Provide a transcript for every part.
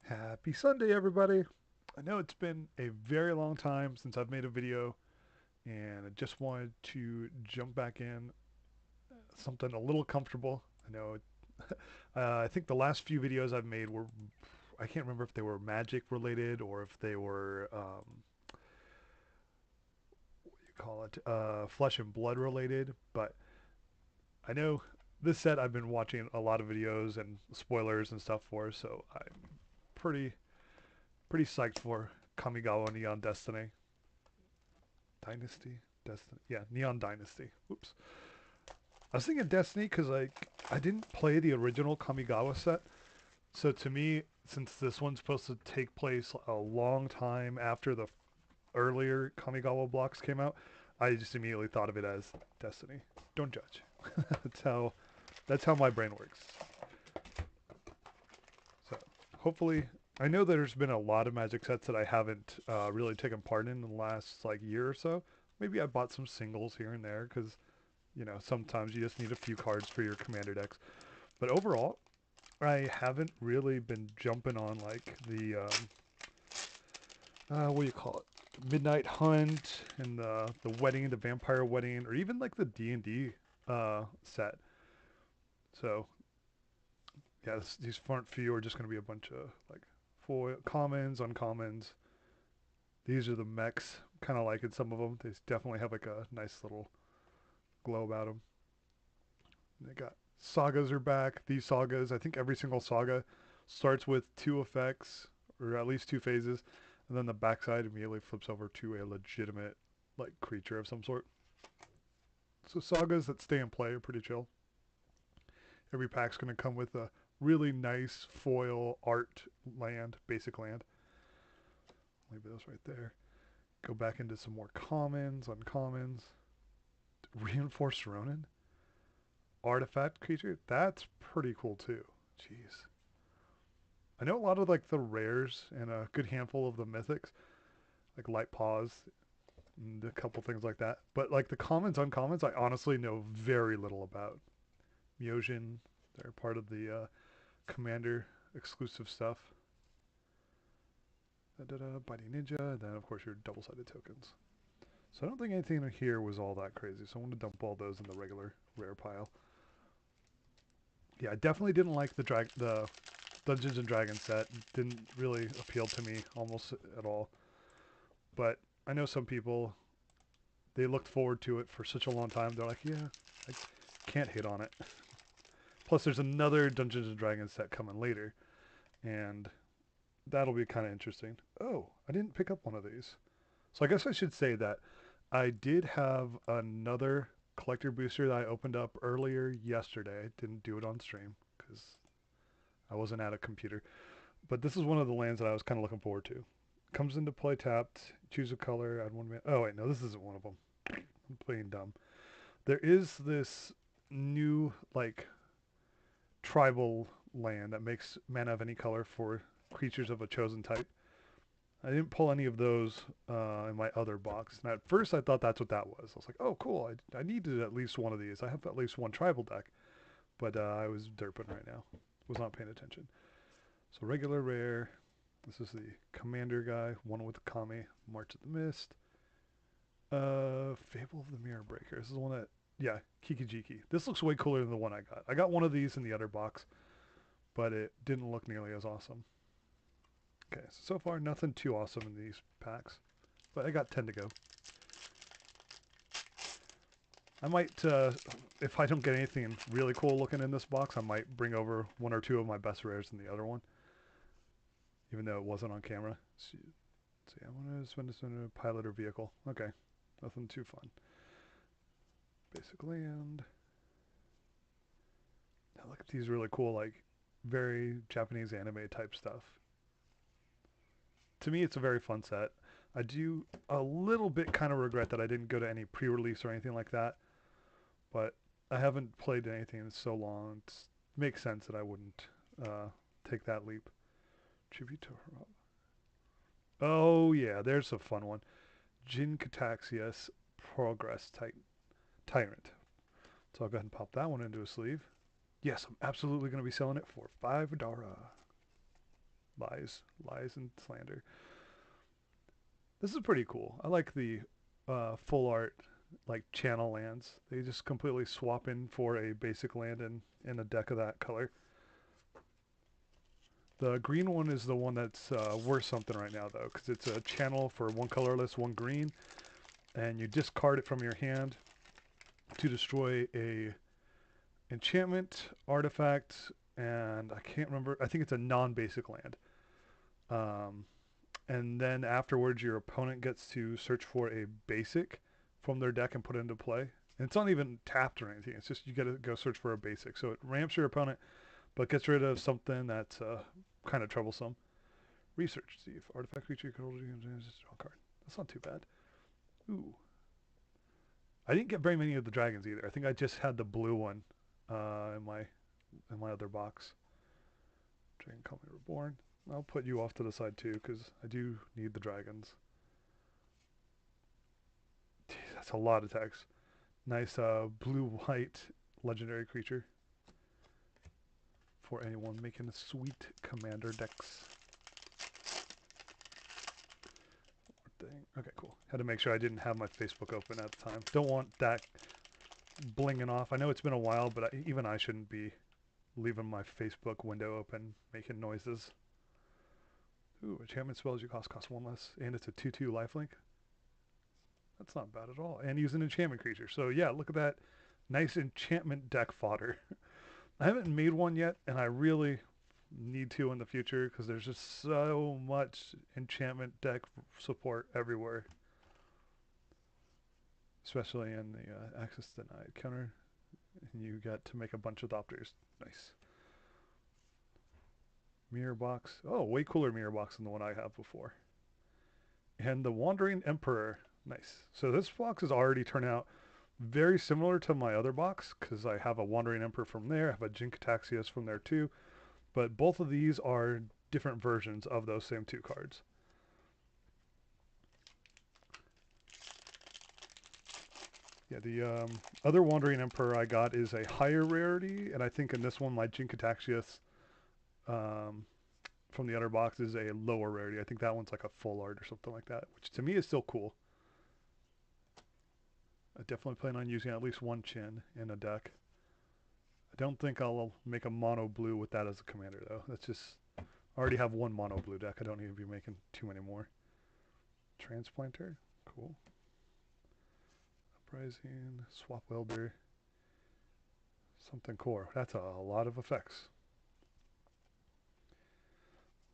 Happy Sunday, everybody. I know it's been a very long time since I've made a video, and I just wanted to jump back in something a little comfortable. I know, I think the last few videos I've made were, I can't remember if they were magic related or if they were, what do you call it, flesh and blood related, but I know this set I've been watching a lot of videos and spoilers and stuff for, so I'm pretty, pretty psyched for Kamigawa Neon Destiny. Dynasty? Destiny? Yeah, Neon Dynasty. Oops. I was thinking Destiny because like I didn't play the original Kamigawa set, so to me, since this one's supposed to take place a long time after the earlier Kamigawa blocks came out, I just immediately thought of it as Destiny. Don't judge. that's how that's how my brain works. So hopefully, I know there's been a lot of Magic sets that I haven't really taken part in the last like year or so. Maybe I bought some singles here and there because sometimes you just need a few cards for your commander decks. But overall, I haven't really been jumping on like the what do you call it, Midnight Hunt and the wedding, the Vampire Wedding, or even like the D&D set. So yeah, these front few are just going to be a bunch of like foil commons, uncommons. These are the mechs, kind of like in some of them. They definitely have like a nice little glow about them. They got sagas are back. These sagas, I think every single saga starts with two effects or at least two phases, and then the backside immediately flips over to a legitimate like creature of some sort. So sagas that stay in play are pretty chill. Every pack's going to come with a really nice foil art land, basic land. Leave those right there. Go back into some more commons, uncommons. Reinforced Ronin, artifact creature. That's pretty cool too. Jeez. I know a lot of like the rares and a good handful of the mythics, like Light Paws and a couple things like that. But like the commons, uncommons, I honestly know very little about. Myojin, they're part of the Commander exclusive stuff. Biting Ninja, then of course your double-sided tokens. So I don't think anything in here was all that crazy. So I want to dump all those in the regular rare pile. Yeah, I definitely didn't like the Dungeons and Dragons set. Didn't really appeal to me almost at all. But I know some people, they looked forward to it for such a long time. They're like, yeah, I can't hit on it. Plus, there's another Dungeons and Dragons set coming later, and that'll be kind of interesting. Oh, I didn't pick up one of these. So I guess I should say that I did have another collector booster that I opened up earlier yesterday. I didn't do it on stream because I wasn't at a computer. But this is one of the lands that I was kind of looking forward to. Comes into play tapped, choose a color, add one mana. Oh wait, no, this isn't one of them. I'm playing dumb. There is this new like tribal land that makes mana of any color for creatures of a chosen type. I didn't pull any of those in my other box. And at first I thought that's what that was. I was like, oh, cool. I needed at least one of these. I have at least one tribal deck. But I was derping right now. Was not paying attention. So regular rare. This is the commander guy. One with Kami. March of the Mist. Fable of the Mirror Breaker. This is the one that, yeah, Kikijiki. This looks way cooler than the one I got. I got one of these in the other box, but it didn't look nearly as awesome. Okay, so far nothing too awesome in these packs, but I got 10 to go. I might, if I don't get anything really cool looking in this box, I might bring over one or two of my best rares in the other one, even though it wasn't on camera. So yeah, I want to spend this in a pilot or vehicle. Okay, nothing too fun. Basic land. Now look at these really cool, like, very Japanese anime type stuff. To me, it's a very fun set. I do a little bit kind of regret that I didn't go to any pre-release or anything like that, but I haven't played anything in so long. It makes sense that I wouldn't take that leap. Tribute to her. Oh yeah, there's a fun one. Jin Cataxias Progress Tyrant. So I'll go ahead and pop that one into a sleeve. Yes, I'm absolutely going to be selling it for $5. Lies, lies, and slander. This is pretty cool. I like the full art like channel lands. They just completely swap in for a basic land in a deck of that color. The green one is the one that's worth something right now though, because it's a channel for one colorless, one green, and you discard it from your hand to destroy a enchantment, artifact, and I can't remember. I think it's a non-basic land. Um, and then afterwards, your opponent gets to search for a basic from their deck and put it into play. And it's not even tapped or anything. It's just you got to go search for a basic. So it ramps your opponent, but gets rid of something that's kind of troublesome. Research. See if artifact creature controls you can just draw a card. That's not too bad. Ooh. I didn't get very many of the dragons either. I think I just had the blue one in my other box. Dragon Call Me Reborn. I'll put you off to the side too because I do need the dragons. That's a lot of text. Nice blue-white legendary creature for anyone making sweet commander decks. Thing. Okay, cool. Had to make sure I didn't have my Facebook open at the time. Don't want that blinging off. I know it's been a while, but even I shouldn't be leaving my Facebook window open making noises. Ooh, enchantment spells you cost one less, and it's a 2/2 lifelink. That's not bad at all. And use an enchantment creature. So yeah, look at that nice enchantment deck fodder. I haven't made one yet, and I really need to in the future because there's just so much enchantment deck support everywhere. Especially in the access denied counter. And you get to make a bunch of adopters. Nice. Mirror box. Oh, way cooler mirror box than the one I have before. And the Wandering Emperor. Nice. So this box has already turned out very similar to my other box because I have a Wandering Emperor from there. I have a Jin-Cataxias from there too. But both of these are different versions of those same two cards. Yeah, the other Wandering Emperor I got is a higher rarity, and I think in this one my Jin-Cataxias from the other box is a lower rarity. I think that one's like a full art or something like that, which to me is still cool. I definitely plan on using at least one Chin in a deck. I don't think I'll make a mono blue with that as a commander though. That's just, I already have one mono blue deck. I don't need to be making too many more. Transplanter, cool. Uprising, Swap Welder, something core. That's a lot of effects.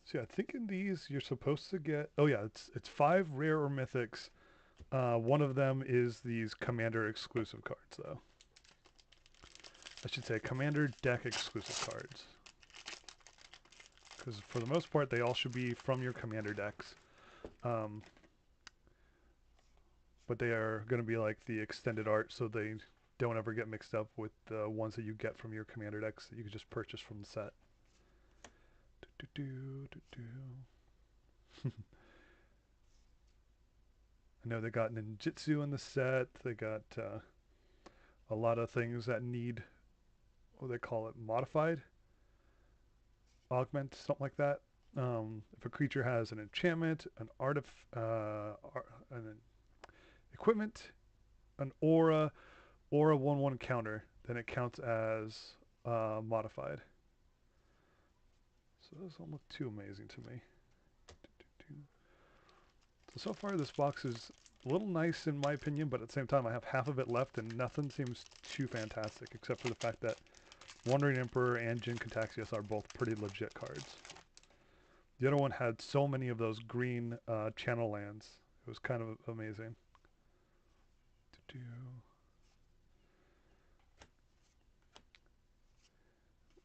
So yeah, I think in these you're supposed to get, oh yeah, it's 5 rare or mythics. One of them is these commander exclusive cards though. I should say commander deck exclusive cards. Because for the most part they all should be from your commander decks. But they are going to be like the extended art so they don't ever get mixed up with the ones that you get from your commander decks that you can just purchase from the set. I know they got ninjutsu in the set. They got a lot of things that need, what do they call it, modified? Augment, something like that. If a creature has an enchantment, an an equipment, an aura, or a 1/1 counter, then it counts as modified. So those don't look too amazing to me. So far this box is a little nice in my opinion, but at the same time I have half of it left and nothing seems too fantastic except for the fact that Wandering Emperor and Jin-Cataxias are both pretty legit cards. The other one had so many of those green channel lands. It was kind of amazing.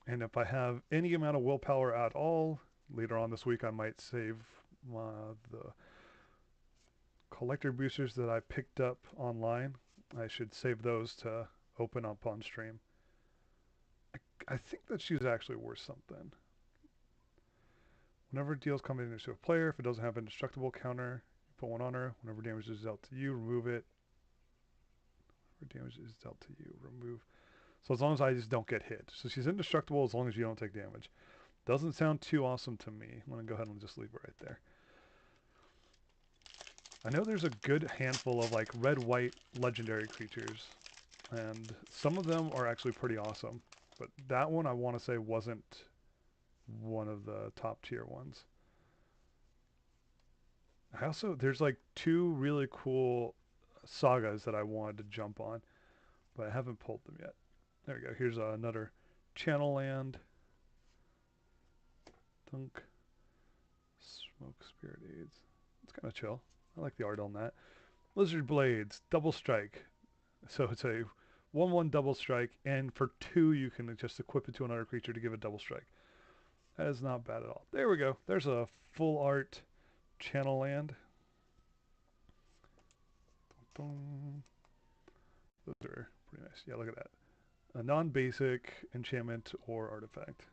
And if I have any amount of willpower at all, later on this week I might save the collector boosters that I picked up online. I should save those to open up on stream. I think that she's actually worth something. Whenever it deals combat damage to a player, if it doesn't have an indestructible counter, you put one on her. Whenever damage is dealt to you, remove it. Whenever damage is dealt to you, remove. So as long as I just don't get hit. So she's indestructible as long as you don't take damage. Doesn't sound too awesome to me. I'm going to go ahead and just leave it right there. I know there's a good handful of like red-white legendary creatures, and some of them are actually pretty awesome. But that one I want to say wasn't one of the top tier ones. I also, there's like two really cool sagas that I wanted to jump on, but I haven't pulled them yet. There we go. Here's another Channel Land. Dunk. Smoke Spirit Aids. It's kind of chill. I like the art on that. Lizard Blades. Double Strike. So it's a 1/1 double strike, and for 2 you can just equip it to another creature to give it double strike. That is not bad at all. There we go. There's a full art Channel Land. Those are pretty nice. Yeah, look at that. A non-basic enchantment or artifact.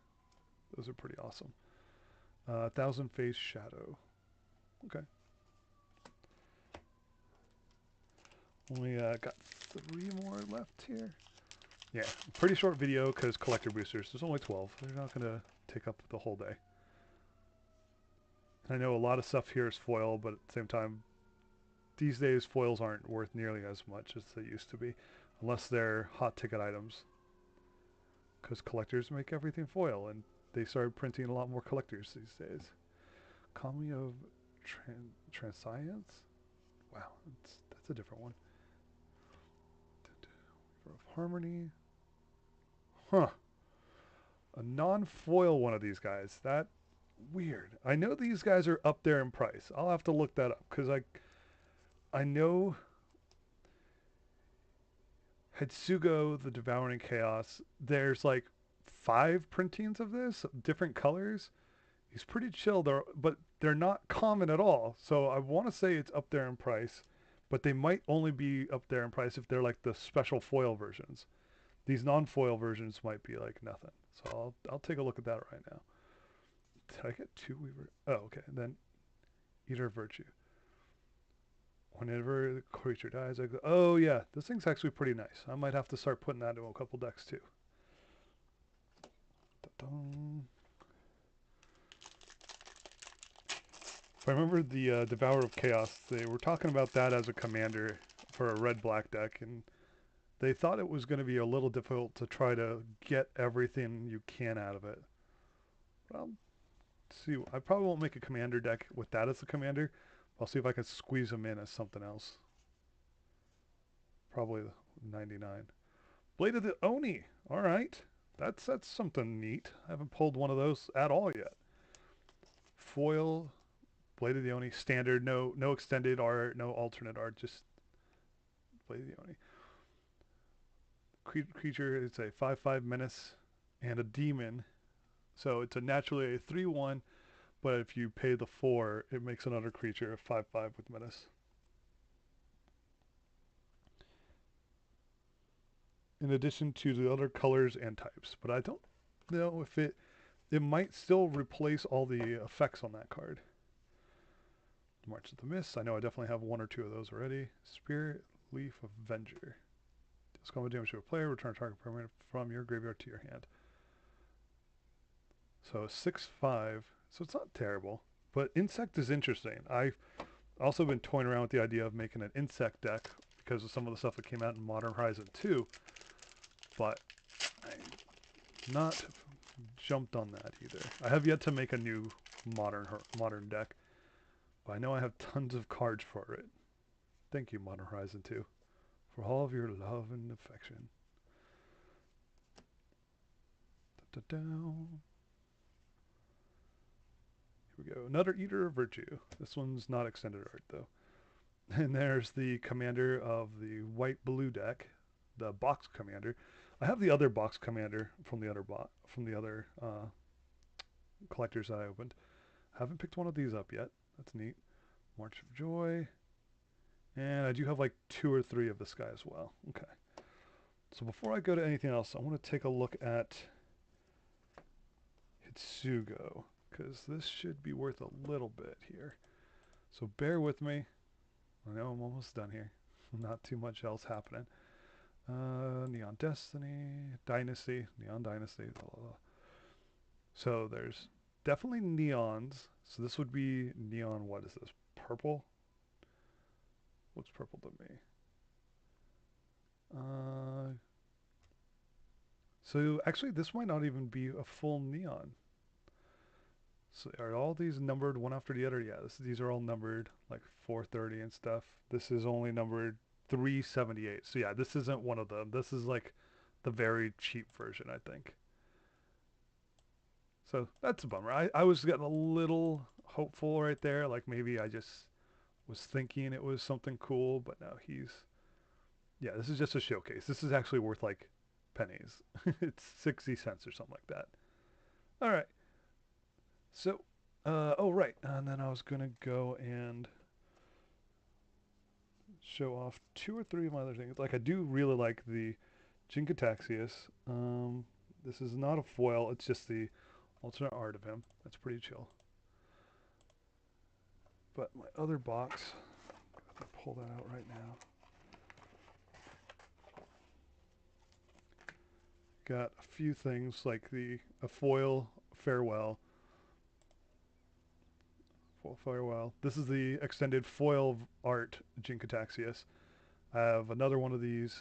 Those are pretty awesome. Thousand Face Shadow. Okay. Only got 3 more left here. Yeah, pretty short video because collector boosters. There's only 12. They're not going to take up the whole day. I know a lot of stuff here is foil, but at the same time, these days foils aren't worth nearly as much as they used to be, unless they're hot ticket items. Because collectors make everything foil, and they started printing a lot more collectors these days. Kami of Transcience? Wow, that's a different one. River of Harmony. Huh. A non-foil one of these guys. That weird. I know these guys are up there in price. I'll have to look that up because I know Hetsugo the Devouring Chaos. There's like 5 printings of this, different colors. He's pretty chill there, but they're not common at all. So I want to say it's up there in price, but they might only be up there in price if they're like the special foil versions. These non-foil versions might be like nothing. So I'll take a look at that right now. Did I get 2 Weaver? Oh, okay. And then Eater of Virtue. Whenever the creature dies, I go, oh yeah, this thing's actually pretty nice. I might have to start putting that into a couple decks too. Da-dum. If I remember the Devourer of Chaos, they were talking about that as a commander for a red-black deck, and they thought it was going to be a little difficult to try to get everything you can out of it. Well, see, I probably won't make a commander deck with that as the commander. I'll see if I can squeeze them in as something else. Probably 99. Blade of the Oni. All right. That's something neat. I haven't pulled one of those at all yet. Foil, Blade of the Oni, standard, no extended art, no alternate art, just Blade of the Oni. Creature, it's a 5/5 menace and a demon. So it's a naturally a 3/1, but if you pay the 4, it makes another creature a 5/5 with menace. In addition to the other colors and types, but I don't know if it might still replace all the effects on that card. March of the Mist. I know I definitely have 1 or 2 of those already. Spirit Leaf Avenger. Deals combat damage to a player. Return a target permanent from your graveyard to your hand. So 6/5. So it's not terrible. But Insect is interesting. I've also been toying around with the idea of making an Insect deck because of some of the stuff that came out in Modern Horizon 2. But I've not jumped on that either. I have yet to make a new modern deck. But I know I have tons of cards for it. Thank you, Modern Horizon 2, for all of your love and affection. Here we go. Another Eater of Virtue. This one's not extended art, though. And there's the commander of the white-blue deck, the box commander. I have the other box commander from the other collectors that I opened. Haven't picked one of these up yet. That's neat. March of Joy. And I do have like 2 or 3 of this guy as well. Okay. So before I go to anything else, I want to take a look at Hitsugo, because this should be worth a little bit here. So bear with me. I know I'm almost done here. Not too much else happening. Neon Destiny, Dynasty, Neon Dynasty, blah, blah, blah. So there's definitely neons. So this would be neon, what is this? Purple? Looks purple to me. Uh, so actually this might not even be a full neon. So are all these numbered one after the other? Yeah, these are all numbered like 430 and stuff. This is only numbered 378. So yeah, this isn't one of them. This is like the very cheap version, I think. So that's a bummer. I was getting a little hopeful right there. Like maybe I just was thinking it was something cool, but no, yeah, this is just a showcase. This is actually worth like pennies. It's 60 cents or something like that. All right. So, oh, right. And then I was going to go and show off two or three of my other things. Like I do really like the Jinkataxius. This is not a foil. It's just the alternate art of him. That's pretty chill. But my other box, I'll pull that out right now. Got a few things like a foil farewell. Foil farewell. This is the extended foil art Jinkataxius. I have another one of these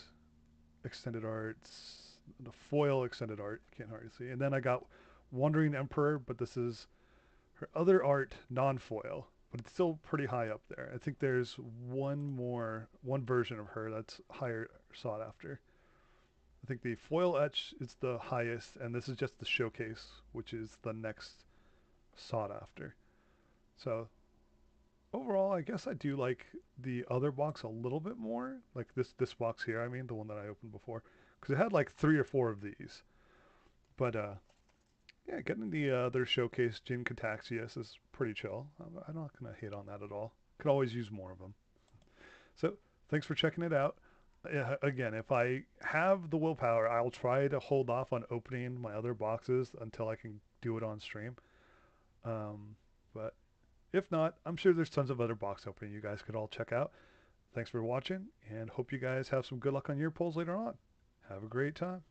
extended arts, the foil extended art. Can't hardly see. And then I got Wandering Emperor, but this is her other art, non-foil, but it's still pretty high up there. I think there's one version of her that's higher sought after. I think the foil etch is the highest, and this is just the showcase, which is the next sought after. So overall, I guess I do like the other box a little bit more, like this box here. I mean, the one that I opened before, because it had like 3 or 4 of these. But yeah, getting the other showcase Jin Cataxius is pretty chill. I'm not gonna hate on that at all. Could always use more of them. So thanks for checking it out. Again, if I have the willpower, I'll try to hold off on opening my other boxes until I can do it on stream. But if not, I'm sure there's tons of other box opening you guys could all check out. Thanks for watching, and hope you guys have some good luck on your pulls later on. Have a great time.